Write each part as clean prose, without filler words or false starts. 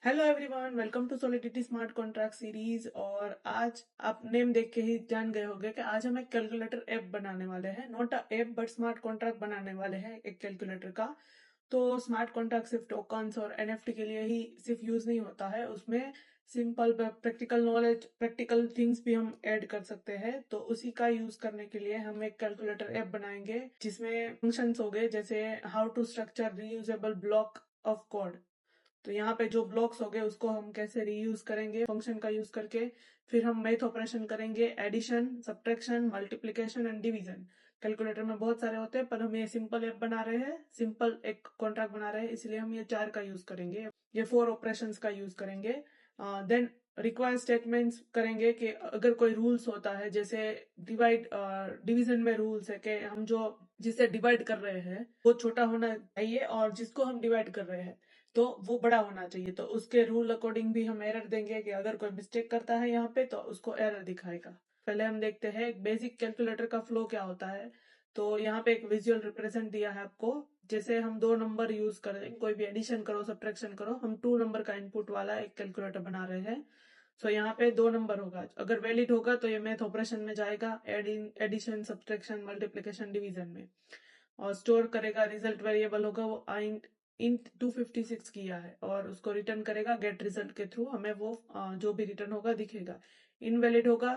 Hello everyone, welcome to Solidity smart contract series. और आज आप नेम देख के ही जान गए होंगे कि आज हम एक कैलकुलेटर ऐप बनाने वाले हैं। Not a app but smart contract बनाने वाले हैं एक कैलकुलेटर का। तो स्मार्ट कॉन्ट्रैक्ट सिर्फ टोकन्स और एनएफटी के लिए ही सिर्फ यूज नहीं होता है, उसमें simple practical knowledge, practical things भी हम ऐड कर सकते हैं। तो उसी का यूज करने के लिए हम एक कैलकुलेटर ऐप बनाएंगे जिसमें फंक्शंस हो गए, जैसे how to structure reusable block of code. तो यहाँ पे जो ब्लॉक्स हो गए उसको हम कैसे रीयूज करेंगे फंक्शन का यूज करके। फिर हम मैथ ऑपरेशन करेंगे, addition, subtraction, multiplication and division. Calculator में बहुत सारे होते हैं पर हम ये सिंपल ऐप बना रहे हैं, सिंपल एक कॉन्ट्रैक्ट बना रहे हैं, इसलिए हम ये 4 का यूज करेंगे, ये 4 ऑपरेशंस का यूज करेंगे। देन रिक्वायर स्टेटमेंट्स करेंगे कि अगर कोई रूल्स होता है, जैसे डिवाइड डिवीजन में रूल्स है कि हम जो जिसे डिवाइड कर रहे हैं वो छोटा होना चाहिए और जिसको हम डिवाइड कर रहे हैं तो वो बड़ा होना चाहिए। तो उसके रूल अकॉर्डिंग भी हम एरर देंगे कि अगर कोई मिस्टेक करता है यहाँ पे तो उसको एरर दिखाएगा। पहले हम देखते हैं एक बेसिक कैलकुलेटर का फ्लो क्या होता है। तो यहाँ पे एक विजुअल रिप्रेजेंट दिया है आपको। जैसे हम 2 नंबर यूज करें, कोई भी एडिशन करो सब्ट्रैक्शन करो, हम 2 नंबर का इनपुट वाला एक कैलकुलेटर बना रहे हैं। सो यहाँ पे 2 नंबर होगा, अगर वैलिड होगा तो ये मैथ ऑपरेशन में जाएगा, एडिशन, सब्ट्रैक्शन, मल्टीप्लिकेशन, डिवीजन में। और स्टोर करेगा, रिजल्ट वेरिएबल होगा वो इंट 256 किया है और उसको रिटर्न करेगा गेट रिजल्ट के थ्रू। हमें वो जो भी रिटर्न होगा दिखेगा। इनवैलिड होगा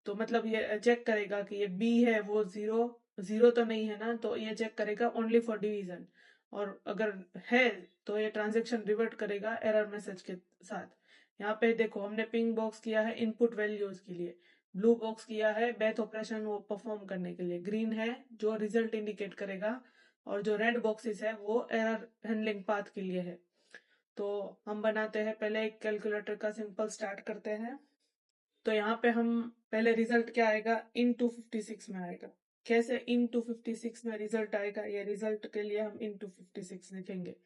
तो मतलब ये चेक करेगा कि ये बी है वो जीरो जीरो तो नहीं है ना, तो ये चेक करेगा ओनली फॉर डिवीजन। और अगर है तो ये ट्रांजेक्शन रिवर्ट करेगा एरर मैसेज के साथ। यहाँ पे देखो हमने पिंक बॉक्स किया है इनपुट वैल्यूज के लिए, ब्लू बॉक्स किया है मैथ ऑपरेशन वो परफॉर्म करने के लिए, ग्रीन है जो रिजल्ट इंडिकेट करेगा, और जो रेड बॉक्सेस है वो एरर हैंडलिंग पाथ के लिए है। तो हम बनाते हैं पहले एक कैलकुलेटर का सिंपल स्टार्ट करते हैं। तो यहाँ पे हम पहले रिजल्ट क्या आएगा, इन 256 में आएगा। कैसे इन 256 में रिजल्ट आएगा, ये रिजल्ट के लिए हम इन 256 लिखेंगे।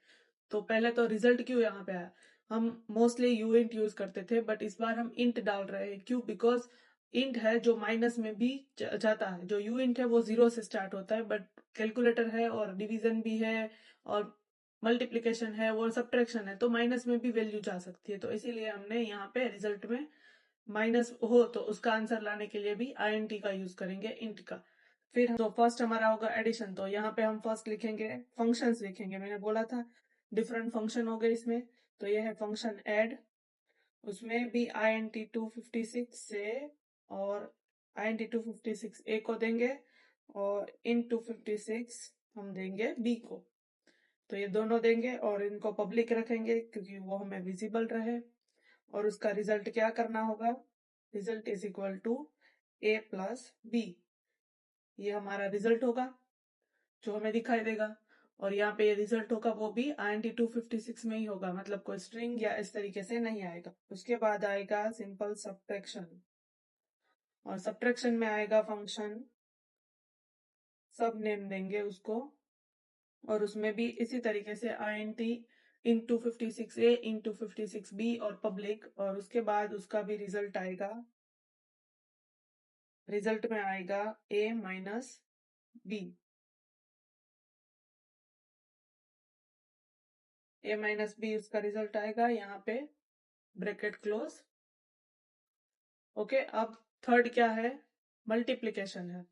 तो पहले तो रिजल्ट क्यों यहाँ पे आया, हम मोस्टली यू इंट यूज करते थे बट इस बार हम इंट डाल रहे हैं। क्यों? बिकॉज इंट है जो माइनस में भी जाता है, जो यू इंट है वो 0 से स्टार्ट होता है, बट कैलकुलेटर है और डिवीजन भी है और मल्टीप्लीकेशन है और सब्ट्रैक्शन है, तो माइनस में भी वैल्यू जा सकती है। तो इसीलिए हमने यहाँ पे रिजल्ट में माइनस हो तो उसका आंसर लाने के लिए भी INT का यूज करेंगे, इंट का। फिर तो फर्स्ट हमारा होगा एडिशन, तो यहाँ पे हम फर्स्ट लिखेंगे फंक्शंस लिखेंगे, मैंने बोला था डिफरेंट फंक्शन हो गए इसमें। तो ये है फंक्शन ऐड, उसमें भी INT 256 से और INT 256 ए को देंगे और इन 256 हम देंगे बी को। तो ये दोनों देंगे और इनको पब्लिक रखेंगे क्योंकि वो हमें विजिबल रहे। और उसका रिजल्ट क्या करना होगा, result is equal to A plus B, ये हमारा रिजल्ट होगा जो हमें दिखाई देगा। और यहाँ पे ये रिजल्ट होगा वो भी INT 256 में ही होगा, मतलब कोई स्ट्रिंग या इस तरीके से नहीं आएगा। उसके बाद आएगा सिंपल सब्ट्रैक्शन, और सब्ट्रैक्शन में आएगा फंक्शन, सब नेम देंगे उसको, और उसमें भी इसी तरीके से INT इन 256A इन 256B और पब्लिक, और उसके बाद उसका भी रिजल्ट आएगा, रिजल्ट में आएगा A minus B, A minus B उसका रिजल्ट आएगा यहाँ पे, ब्रैकेट क्लोज। ओके, अब थर्ड क्या है, मल्टीप्लिकेशन है।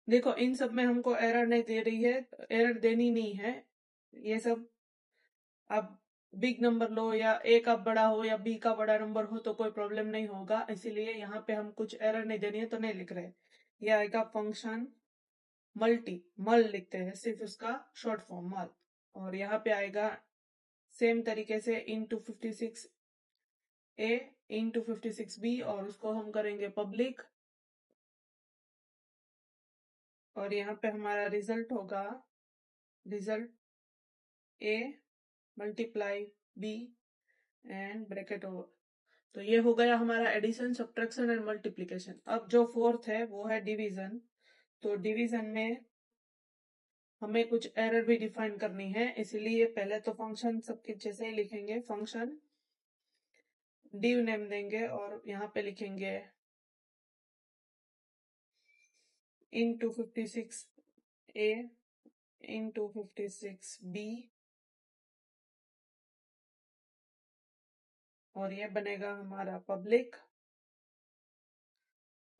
देखो इन सब में हमको एरर नहीं दे रही है, एरर देनी नहीं है। ये सब अब बिग नंबर लो या ए का बड़ा हो या बी का बड़ा नंबर हो तो कोई प्रॉब्लम नहीं होगा, इसीलिए यहाँ पे हम कुछ एरर नहीं देनी है तो नहीं लिख रहे। ये आएगा फंक्शन मल्टी, मल लिखते हैं सिर्फ उसका शॉर्ट फॉर्म मल। और यहाँ पे आएगा सेम तरीके से इन 256 ए इन 256 बी, और उसको हम करेंगे पब्लिक। और यहाँ पे हमारा रिजल्ट होगा result A multiply B and bracket over. तो ये हो गया हमारा एडिशन, सब्ट्रैक्शन एंड मल्टीप्लिकेशन। अब जो फोर्थ है वो है डिवीजन। तो डिवीजन में हमें कुछ एरर भी डिफाइन करनी है, इसलिए पहले तो फंक्शन सबके जैसे ही लिखेंगे, फंक्शन डिव नेम देंगे और यहाँ पे लिखेंगे इन 256 ए इन 256 बी और ये बनेगा हमारा पब्लिक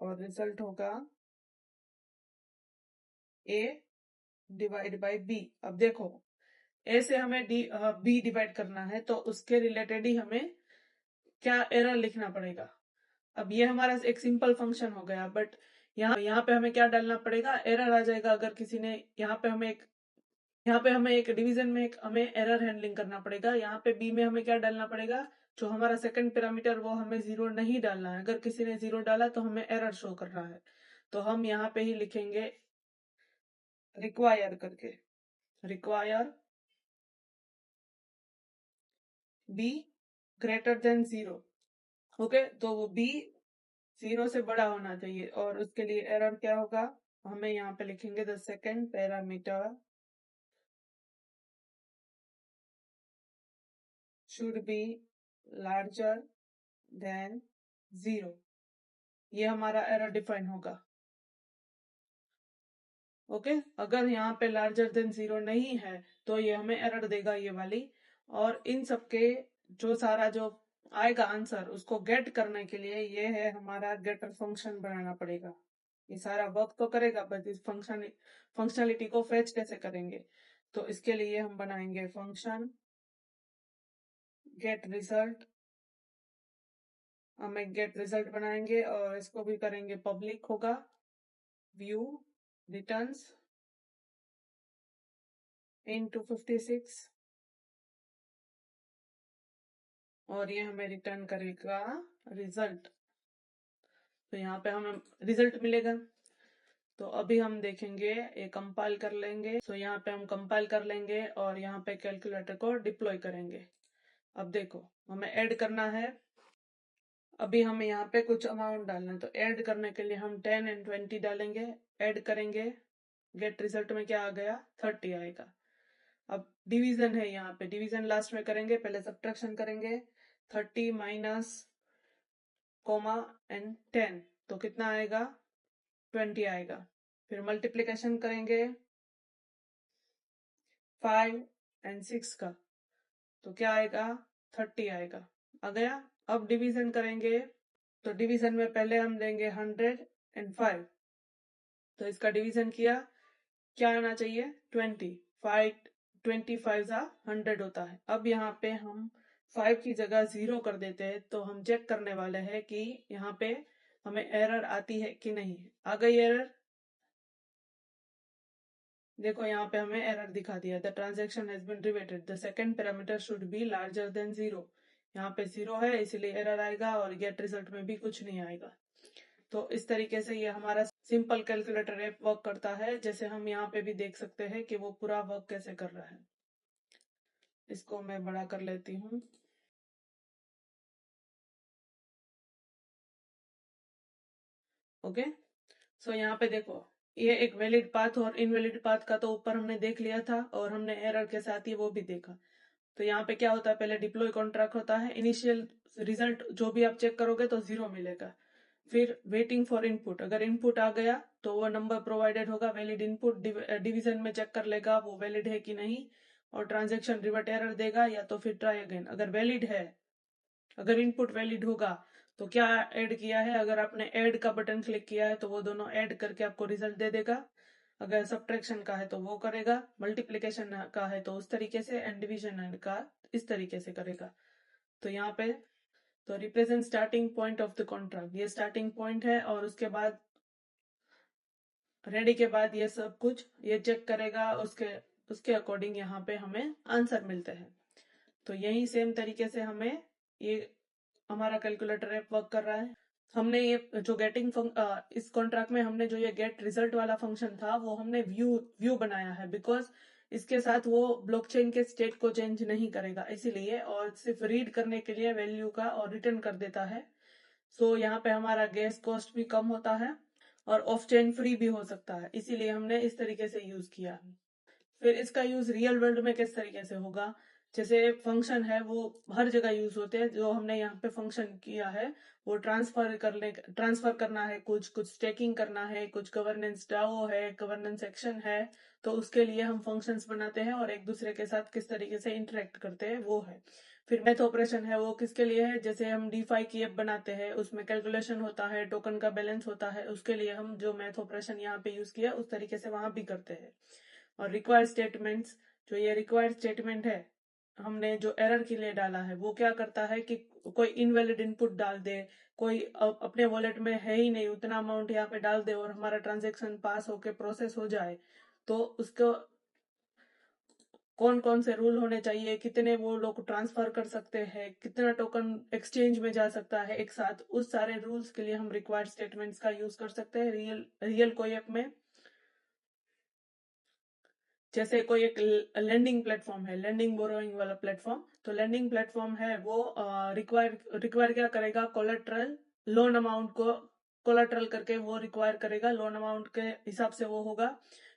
और रिजल्ट होगा a डिवाइड बाई b। अब देखो a से हमें b डिवाइड करना है तो उसके रिलेटेड ही हमें क्या एरर लिखना पड़ेगा। अब ये हमारा एक सिंपल फंक्शन हो गया, बट यहाँ पे हमें क्या डालना पड़ेगा, एरर आ जाएगा अगर किसी ने यहाँ पे हमें एक डिवीजन में एक हमें एरर हैंडलिंग करना पड़ेगा। यहाँ पे बी में हमें क्या डालना पड़ेगा, जो हमारा सेकंड पैरामीटर वो हमें 0 नहीं डालना है। अगर किसी ने 0 डाला तो हमें एरर शो कर रहा है, तो हम यहाँ पे ही लिखेंगे रिक्वायर करके, require be greater than 0। Okay, तो वो बी 0 से बड़ा होना चाहिए और उसके लिए एरर क्या होगा, हमें यहाँ पे लिखेंगे the second parameter should be larger than 0। ये हमारा एरर डिफाइन होगा। ओके, अगर यहाँ पे लार्जर देन 0 नहीं है तो ये हमें एरर देगा ये वाली। और इन सबके जो सारा जो आएगा आंसर उसको गेट करने के लिए ये है हमारा गेटर फंक्शन बनाना पड़ेगा। ये सारा वर्क तो करेगा, बट इस फंक्शनलिटी को फेच कैसे करेंगे, तो इसके लिए हम बनाएंगे फंक्शन गेट रिजल्ट। हम एक गेट रिजल्ट बनाएंगे और इसको भी करेंगे पब्लिक होगा, व्यू रिटर्न्स into 56 और ये हमें रिटर्न करेगा रिजल्ट। तो यहाँ पे हमें रिजल्ट मिलेगा। तो अभी हम देखेंगे, ये कंपाइल कर लेंगे। तो यहाँ पे हम कंपाइल कर लेंगे और यहाँ पे कैलकुलेटर को डिप्लॉय करेंगे। अब देखो हमें ऐड करना है, अभी हमें यहाँ पे कुछ अमाउंट डालना है, तो ऐड करने के लिए हम 10 और 20 डालेंगे, ऐड करेंगे। गेट रिजल्ट में क्या आ गया, 30 आएगा। अब डिवीजन है, यहाँ पे डिवीजन लास्ट में करेंगे, पहले सब्ट्रैक्शन करेंगे। 30 माइनस कोमा एंड 10 तो कितना आएगा, 20 आएगा। फिर मल्टीप्लीकेशन करेंगे 5 एंड 6 का, तो क्या आएगा, 30 आएगा। आ गया। अब डिवीजन करेंगे, तो डिवीजन में पहले हम देंगे 105, तो इसका डिवीजन किया, क्या आना चाहिए, 20। 25 जा 100 होता है। अब यहाँ पे हम 5 की जगह 0 कर देते हैं, तो हम चेक करने वाले हैं कि यहाँ पे हमें एरर आती है कि नहीं। आ गई एरर, देखो यहाँ पे हमें एरर दिखा दिया, the transaction has been reverted, the second parameter should be larger than 0। यहाँ पे 0 है इसलिए एरर आएगा और गेट रिजल्ट में भी कुछ नहीं आएगा। तो इस तरीके से ये हमारा सिंपल कैलकुलेटर ऐप वर्क करता है। जैसे हम यहाँ पे भी देख सकते हैं कि वो पूरा वर्क कैसे कर रहा है। इसको मैं बड़ा कर लेती हूँ। ओके, सो यहाँ पे देखो, ये एक वैलिड पाथ और इनवैलिड पाथ का तो ऊपर हमने देख लिया था, और हमने एरर कैसे आती है वो भी देखा। तो यहाँ पे क्या होता है, पहले डिप्लॉय कॉन्ट्रैक्ट होता है, इनिशियल रिजल्ट जो भी आप चेक करोगे तो 0 मिलेगा। फिर वेटिंग फॉर इनपुट, अगर इनपुट आ गया तो वो नंबर प्रोवाइडेड होगा, वैलिड इनपुट, डिवीजन में चेक कर लेगा वो वैलिड है कि नहीं, और ट्रांजेक्शन रिवर्ट एरर देगा, या तो फिर ट्राई अगेन। अगर वैलिड है, अगर इनपुट वैलिड होगा तो क्या ऐड किया है, अगर आपने ऐड का बटन क्लिक किया है तो वो दोनों ऐड करके आपको रिजल्ट दे देगा। अगर सब्ट्रैक्शन का है तो वो करेगा, मल्टीप्लीकेशन का है तो उस तरीके से, एंड डिवीजन का इस तरीके से करेगा। तो यहाँ पे तो represent starting point of the contract, ये स्टार्टिंग पॉइंट है, और उसके बाद रेडी के बाद ये सब कुछ ये चेक करेगा, उसके अकॉर्डिंग यहाँ पे हमें आंसर मिलते हैं। तो यही सेम तरीके से हमें ये हमारा कैलकुलेटर ऐप वर्क कर रहा है। हमने ये जो इस कॉन्ट्रैक्ट में हमने जो ये गेट रिजल्ट वाला फंक्शन था वो हमने व्यू बनाया है, बिकॉज इसके साथ वो ब्लॉकचेन के स्टेट को चेंज नहीं करेगा इसीलिए, और सिर्फ रीड करने के लिए वैल्यू का और रिटर्न कर देता है। सो यहाँ पे हमारा गैस कॉस्ट भी कम होता है और ऑफ चेन फ्री भी हो सकता है, इसीलिए हमने इस तरीके से यूज किया है। फिर इसका यूज रियल वर्ल्ड में किस तरीके से होगा, जैसे फंक्शन है वो हर जगह यूज होते हैं। जो हमने यहाँ पे फंक्शन किया है वो ट्रांसफर करना है, कुछ कुछ स्टेकिंग करना है, कुछ गवर्नेंस डाओ है, गवर्नेंस एक्शन है, तो उसके लिए हम फंक्शंस बनाते हैं और एक दूसरे के साथ किस तरीके से इंटरेक्ट करते हैं वो है। फिर मैथ ऑपरेशन है वो किसके लिए है, जैसे हम डीफाई की ऐप बनाते हैं, उसमें कैलकुलेशन होता है, टोकन का बैलेंस होता है, उसके लिए हम जो मैथ ऑपरेशन यहाँ पे यूज किया उस तरीके से वहां भी करते हैं। और रिक्वायर्ड स्टेटमेंट्स, जो ये रिक्वायर्ड स्टेटमेंट है हमने जो एरर के लिए डाला है, वो क्या करता है कि कोई इनवैलिड इनपुट डाल दे, कोई अपने वॉलेट में है ही नहीं उतना अमाउंट यहाँ पे डाल दे और हमारा ट्रांजेक्शन पास होके प्रोसेस हो जाए, तो उसको कौन कौन से रूल होने चाहिए, कितने वो लोग ट्रांसफर कर सकते हैं, कितना टोकन एक्सचेंज में जा सकता है एक साथ, उस सारे रूल्स के लिए हम रिक्वायर्ड स्टेटमेंट्स का यूज कर सकते हैं रियल रियल कोई ऐप में। जैसे कोई एक लैंडिंग प्लेटफॉर्म है, लैंडिंग बोरोइंग वाला प्लेटफॉर्म, तो लैंडिंग प्लेटफॉर्म है वो रिक्वायर रिक्वायर क्या करेगा, कोलेट्रल लोन अमाउंट को कोलेट्रल करके वो रिक्वायर करेगा, लोन अमाउंट के हिसाब से वो होगा।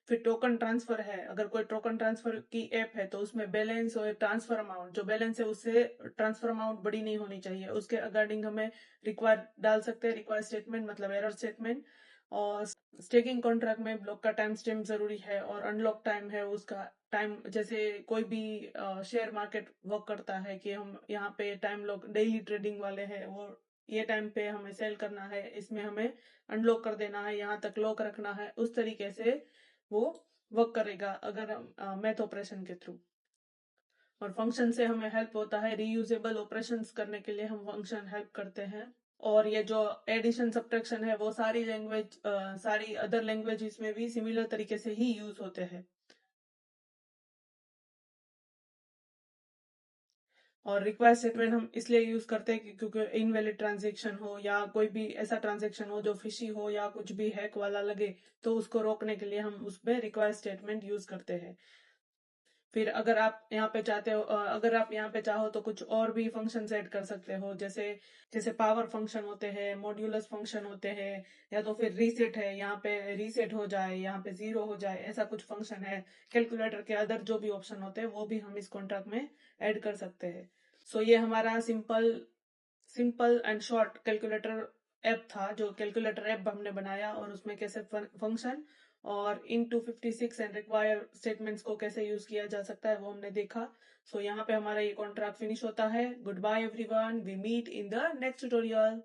फिर टोकन ट्रांसफर है, अगर कोई टोकन ट्रांसफर की ऐप है तो उसमें बैलेंस और ट्रांसफर अमाउंट, जो बैलेंस है उससे ट्रांसफर अमाउंट बड़ी नहीं होनी चाहिए, उसके अकॉर्डिंग हमें रिक्वायर डाल सकते हैं, रिक्वायर स्टेटमेंट मतलब एरर स्टेटमेंट। और स्टेकिंग कॉन्ट्रैक्ट में ब्लॉक का टाइम स्टैम्प जरूरी है और अनलॉक टाइम है उसका टाइम, जैसे कोई भी शेयर मार्केट वर्क करता है कि हम यहाँ पे टाइम लॉक डेली ट्रेडिंग वाले हैं, वो ये टाइम पे हमें सेल करना है, इसमें हमें अनलॉक कर देना है, यहाँ तक लॉक रखना है, उस तरीके से वो वर्क करेगा अगर मैथ ऑपरेशन के थ्रू। और फंक्शन से हमें हेल्प होता है, रीयूजेबल ऑपरेशंस करने के लिए हम फंक्शन हेल्प करते हैं। और ये जो एडिशन सब्ट्रैक्शन है वो सारी लैंग्वेज सारी अदर लैंग्वेजेस में भी सिमिलर तरीके से ही यूज होते हैं। और रिक्वायर स्टेटमेंट हम इसलिए यूज करते हैं क्योंकि इनवैलिड ट्रांजेक्शन हो या कोई भी ऐसा ट्रांजेक्शन हो जो फिशी हो या कुछ भी हैक वाला लगे, तो उसको रोकने के लिए हम उसमें रिक्वायर स्टेटमेंट यूज करते हैं। फिर अगर आप यहाँ पे चाहते हो अगर आप यहाँ पे चाहो तो कुछ और भी फंक्शन ऐड कर सकते हो, जैसे जैसे पावर फंक्शन होते हैं, मॉड्यूलस फंक्शन होते हैं, या तो फिर रीसेट है, यहाँ पे रीसेट हो जाए, यहाँ पे जीरो हो जाए, ऐसा कुछ फंक्शन है। कैलकुलेटर के अदर जो भी ऑप्शन होते हैं वो भी हम इस कॉन्ट्रैक्ट में ऐड कर सकते हैं। सो ये हमारा simple simple and short calculator app था, जो कैलकुलेटर ऐप हमने बनाया और उसमें कैसे फंक्शन और इन 256 एंड रिक्वायर स्टेटमेंट्स को कैसे यूज किया जा सकता है वो हमने देखा। सो यहाँ पे हमारा ये कॉन्ट्रैक्ट फिनिश होता है। Goodbye everyone, we meet in the next tutorial.